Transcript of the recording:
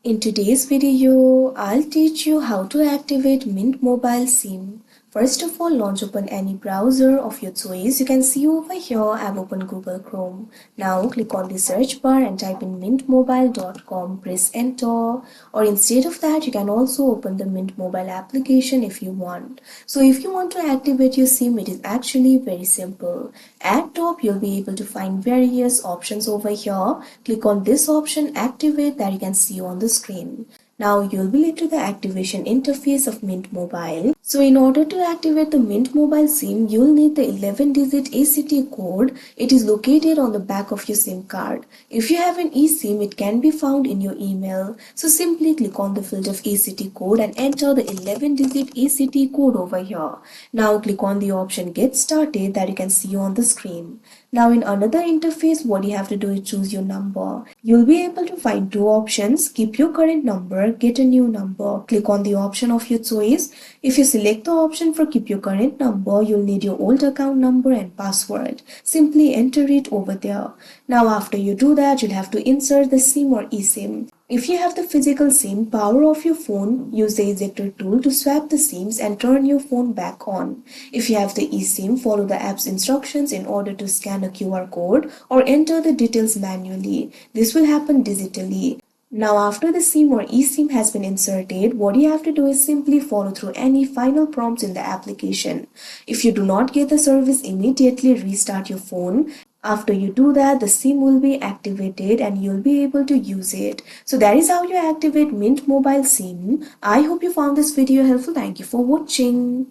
In today's video, I'll teach you how to activate Mint Mobile SIM. First of all, launch open any browser of your choice. You can see over here I've opened Google Chrome. Now click on the search bar and type in mintmobile.com. Press enter, or instead of that you can also open the Mint Mobile application if you want. So if you want to activate your SIM, it is actually very simple. At top you'll be able to find various options over here. Click on this option, activate, that you can see on the screen. Now you'll be led to the activation interface of Mint Mobile. So in order to activate the Mint Mobile SIM, you'll need the 11-digit ACT code. It is located on the back of your SIM card. If you have an eSIM, it can be found in your email. So simply click on the field of ACT code and enter the 11-digit ACT code over here. Now click on the option Get Started that you can see on the screen. Now in another interface, what you have to do is choose your number. You'll be able to find two options: keep your current number, get a new number. Click on the option of your choice. If you select the option for keep your current number, you'll need your old account number and password. Simply enter it over there. Now after you do that, you'll have to insert the SIM or eSIM. If you have the physical SIM, power off your phone, use the ejector tool to swap the SIMs and turn your phone back on. If you have the eSIM, follow the app's instructions in order to scan a QR code or enter the details manually. This will happen digitally. Now after the SIM or eSIM has been inserted, what you have to do is simply follow through any final prompts in the application. If you do not get the service immediately, restart your phone. After you do that, the SIM will be activated and you'll be able to use it. So that is how you activate Mint Mobile SIM. I hope you found this video helpful. Thank you for watching.